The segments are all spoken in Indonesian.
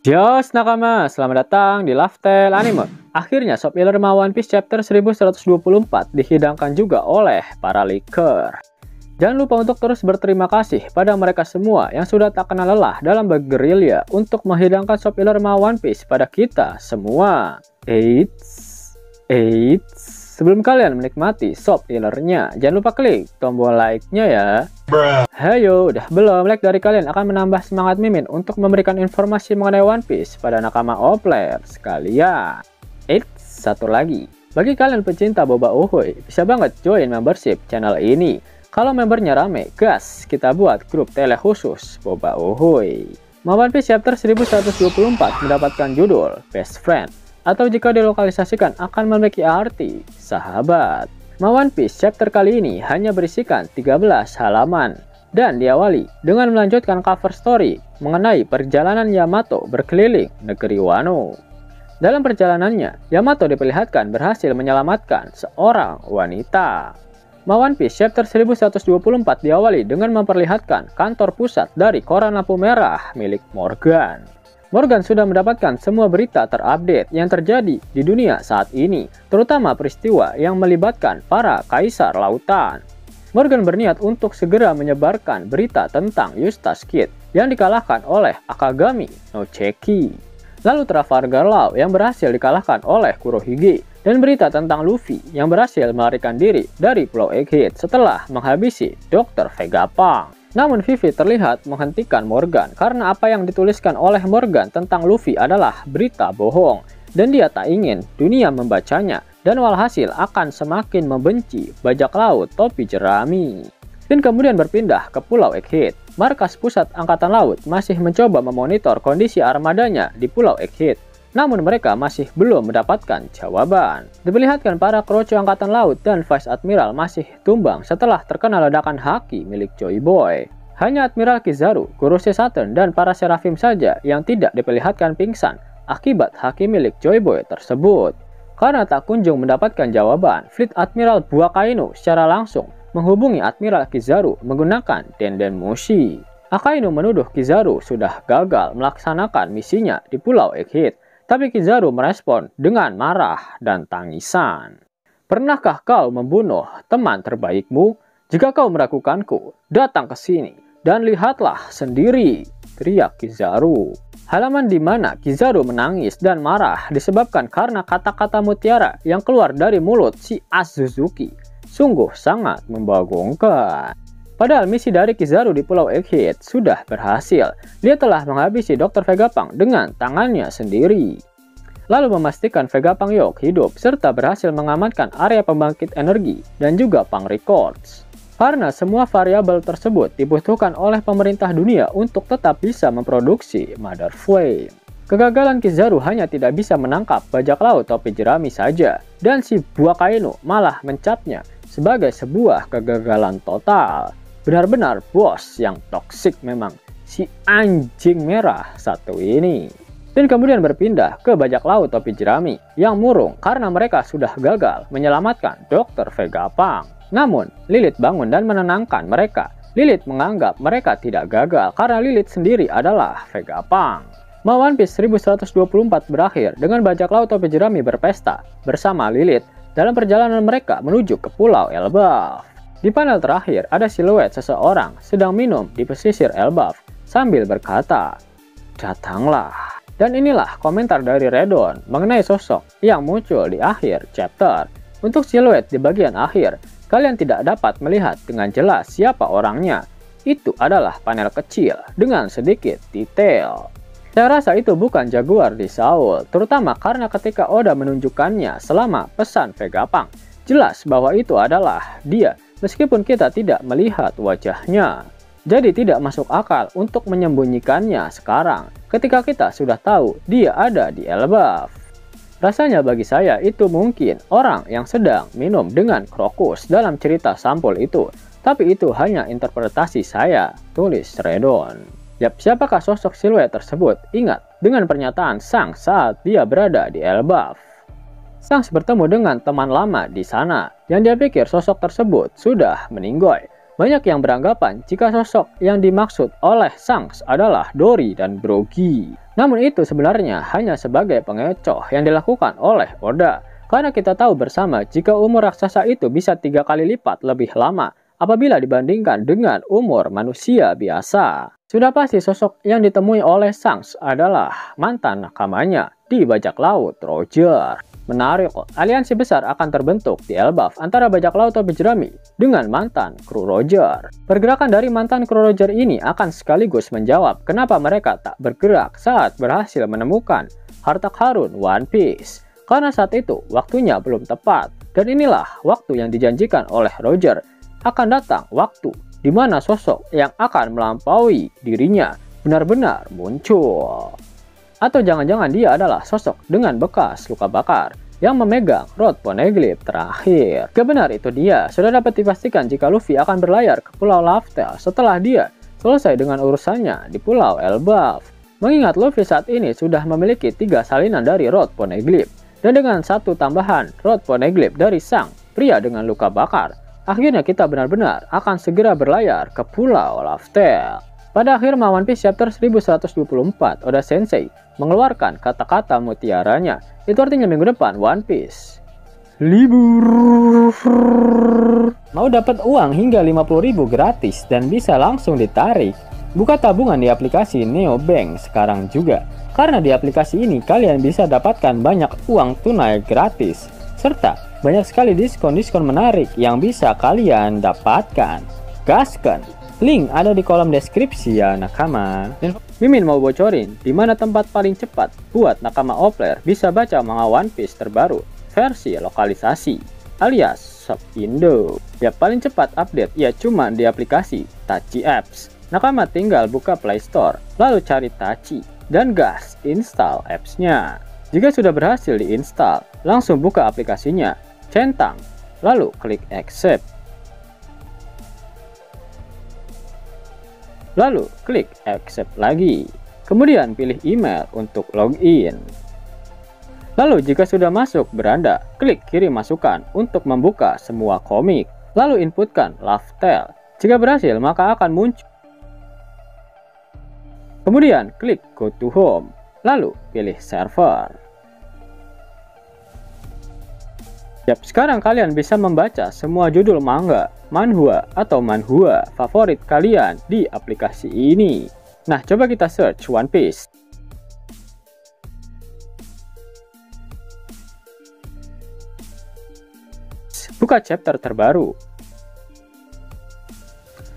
Yos nakama, selamat datang di Laftel Anime. Akhirnya Soap Illerma One Piece chapter 1124 dihidangkan juga oleh para leaker. Jangan lupa untuk terus berterima kasih pada mereka semua yang sudah tak kenal lelah dalam bergerilya untuk menghidangkan Soap Illerma One Piece pada kita semua. Sebelum kalian menikmati Soap Illernya, jangan lupa klik tombol like-nya ya. Hayo, udah belum? Like dari kalian akan menambah semangat Mimin untuk memberikan informasi mengenai One Piece pada nakama all player sekalian. Satu lagi, bagi kalian pecinta boba uhuy, bisa banget join membership channel ini. Kalau membernya rame, gas, kita buat grup tele khusus boba uhuy. One Piece chapter 1124 mendapatkan judul Best Friend, atau jika dilokalisasikan akan memiliki arti sahabat. One Piece chapter kali ini hanya berisikan 13 halaman dan diawali dengan melanjutkan cover story mengenai perjalanan Yamato berkeliling negeri Wano. Dalam perjalanannya, Yamato diperlihatkan berhasil menyelamatkan seorang wanita. One Piece chapter 1124 diawali dengan memperlihatkan kantor pusat dari koran lampu merah milik Morgan. Morgan sudah mendapatkan semua berita terupdate yang terjadi di dunia saat ini, terutama peristiwa yang melibatkan para kaisar lautan. Morgan berniat untuk segera menyebarkan berita tentang Eustace Kid yang dikalahkan oleh Akagami no Cheki. Lalu Trafalgar Law yang berhasil dikalahkan oleh Kurohige, dan berita tentang Luffy yang berhasil melarikan diri dari Pulau Egghead setelah menghabisi Dr. Vegapunk. Namun Vivi terlihat menghentikan Morgan karena apa yang dituliskan oleh Morgan tentang Luffy adalah berita bohong dan dia tak ingin dunia membacanya dan walhasil akan semakin membenci bajak laut topi jerami. Dan kemudian berpindah ke Pulau Egghead. Markas pusat angkatan laut masih mencoba memonitor kondisi armadanya di Pulau Egghead. Namun mereka masih belum mendapatkan jawaban. Diperlihatkan para kroco angkatan laut dan Vice Admiral masih tumbang setelah terkena ledakan haki milik Joy Boy. Hanya Admiral Kizaru, Kuroshi Saturn, dan para Seraphim saja yang tidak diperlihatkan pingsan akibat haki milik Joy Boy tersebut. Karena tak kunjung mendapatkan jawaban, Fleet Admiral Buakaino secara langsung menghubungi Admiral Kizaru menggunakan Denden Mushi. Akainu menuduh Kizaru sudah gagal melaksanakan misinya di Pulau Egghead. Tapi Kizaru merespon dengan marah dan tangisan. Pernahkah kau membunuh teman terbaikmu? Jika kau meragukanku, datang ke sini dan lihatlah sendiri, teriak Kizaru. Halaman di mana Kizaru menangis dan marah disebabkan karena kata-kata mutiara yang keluar dari mulut si Azuzuki sungguh sangat membagongkan. Padahal misi dari Kizaru di Pulau Egghead sudah berhasil. Dia telah menghabisi Dr. Vegapunk dengan tangannya sendiri. Lalu memastikan Vegapunk Yok hidup serta berhasil mengamankan area pembangkit energi dan juga Punk Records. Karena semua variabel tersebut dibutuhkan oleh pemerintah dunia untuk tetap bisa memproduksi Mother Flame. Kegagalan Kizaru hanya tidak bisa menangkap bajak laut topi jerami saja, dan si Buakaino malah mencapnya sebagai sebuah kegagalan total. Benar-benar bos yang toksik memang si anjing merah satu ini. Dan kemudian berpindah ke bajak laut topi jerami yang murung karena mereka sudah gagal menyelamatkan Dr. Vegapunk. Namun Lilith bangun dan menenangkan mereka. Lilith menganggap mereka tidak gagal karena Lilith sendiri adalah Vegapunk. One Piece 1124 berakhir dengan bajak laut topi jerami berpesta bersama Lilith dalam perjalanan mereka menuju ke Pulau Elbaf. Di panel terakhir, ada siluet seseorang sedang minum di pesisir Elbaf sambil berkata, "Datanglah." Dan inilah komentar dari Redon mengenai sosok yang muncul di akhir chapter. Untuk siluet di bagian akhir, kalian tidak dapat melihat dengan jelas siapa orangnya. Itu adalah panel kecil dengan sedikit detail. Saya rasa itu bukan Jaguar di Saul, terutama karena ketika Oda menunjukkannya selama pesan Vegapunk, jelas bahwa itu adalah dia. Meskipun kita tidak melihat wajahnya. Jadi tidak masuk akal untuk menyembunyikannya sekarang ketika kita sudah tahu dia ada di Elbaf. Rasanya bagi saya itu mungkin orang yang sedang minum dengan Krokus dalam cerita sampul itu. Tapi itu hanya interpretasi saya, tulis Redon. Yap, siapakah sosok siluet tersebut? Ingat dengan pernyataan Sang saat dia berada di Elbaf. Shanks bertemu dengan teman lama di sana yang dia pikir sosok tersebut sudah meninggoy. Banyak yang beranggapan jika sosok yang dimaksud oleh Shanks adalah Dory dan Brogy. Namun itu sebenarnya hanya sebagai pengecoh yang dilakukan oleh Oda. Karena kita tahu bersama jika umur raksasa itu bisa 3 kali lipat lebih lama apabila dibandingkan dengan umur manusia biasa. Sudah pasti sosok yang ditemui oleh Shanks adalah mantan nakamanya di bajak laut, Roger. Menarik, aliansi besar akan terbentuk di Elbaf antara bajak laut Toby Jeremy dengan mantan kru Roger. Pergerakan dari mantan kru Roger ini akan sekaligus menjawab kenapa mereka tak bergerak saat berhasil menemukan harta karun One Piece. Karena saat itu waktunya belum tepat, dan inilah waktu yang dijanjikan oleh Roger. Akan datang waktu di mana sosok yang akan melampaui dirinya benar-benar muncul. Atau jangan-jangan dia adalah sosok dengan bekas luka bakar yang memegang Rod Poneglyph terakhir. Gak benar, itu dia. Sudah dapat dipastikan jika Luffy akan berlayar ke Pulau Laftel setelah dia selesai dengan urusannya di Pulau Elbaf. Mengingat Luffy saat ini sudah memiliki 3 salinan dari Rod Poneglyph dan dengan 1 tambahan Rod Poneglyph dari sang pria dengan luka bakar, akhirnya kita benar-benar akan segera berlayar ke Pulau Laftel. Pada akhir One Piece chapter 1124, Oda Sensei mengeluarkan kata-kata mutiaranya. Itu artinya minggu depan One Piece libur. Mau dapat uang hingga 50.000 gratis dan bisa langsung ditarik? Buka tabungan di aplikasi Neobank sekarang juga. Karena di aplikasi ini kalian bisa dapatkan banyak uang tunai gratis, serta banyak sekali diskon-diskon menarik yang bisa kalian dapatkan. Gaskan! Link ada di kolom deskripsi ya nakama. Mimin mau bocorin di mana tempat paling cepat buat nakama offline bisa baca manga One Piece terbaru versi lokalisasi alias Shop Indo. Ya paling cepat update ya cuma di aplikasi Tachi Apps. Nakama tinggal buka Play Store, lalu cari Tachi dan gas install apps-nya. Jika sudah berhasil diinstal, langsung buka aplikasinya, centang, lalu klik accept. Lalu klik accept lagi. Kemudian pilih email untuk login. Lalu jika sudah masuk beranda, klik kirim masukan untuk membuka semua komik. Lalu inputkan Laftel. Jika berhasil maka akan muncul. Kemudian klik go to home. Lalu pilih server. Yap, sekarang kalian bisa membaca semua judul manga, manhwa, atau manhwa favorit kalian di aplikasi ini. Nah, coba kita search One Piece. Buka chapter terbaru.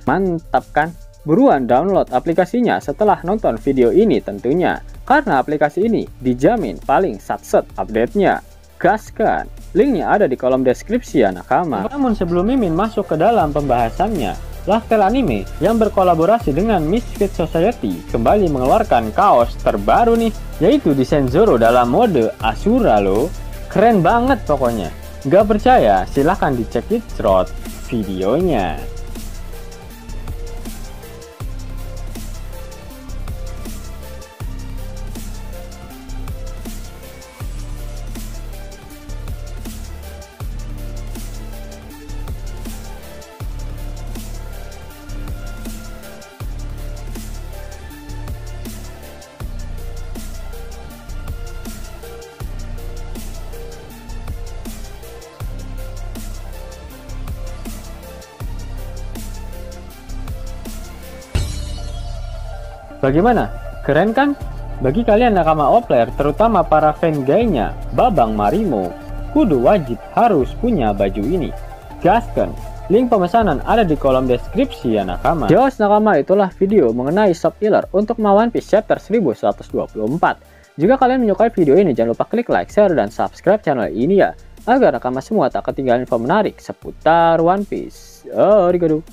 Mantap kan? Buruan download aplikasinya setelah nonton video ini tentunya. Karena aplikasi ini dijamin paling satset update-nya. Gaskan! Linknya ada di kolom deskripsi ya nakama. Namun sebelum Mimin masuk ke dalam pembahasannya, Laftel Anime yang berkolaborasi dengan Misfit Society kembali mengeluarkan kaos terbaru nih, yaitu desain Zoro dalam mode Asura loh. Keren banget pokoknya. Gak percaya? Silahkan dicek di thread videonya. Bagaimana? Keren kan? Bagi kalian nakama offline, terutama para fan gaynya Babang Marimo, kudu wajib harus punya baju ini. Gaskan! Link pemesanan ada di kolom deskripsi ya nakama. Jos nakama, itulah video mengenai Shop Healer untuk One Piece chapter 1124. Jika kalian menyukai video ini, jangan lupa klik like, share, dan subscribe channel ini ya, agar nakama semua tak ketinggalan info menarik seputar One Piece. Arigatou.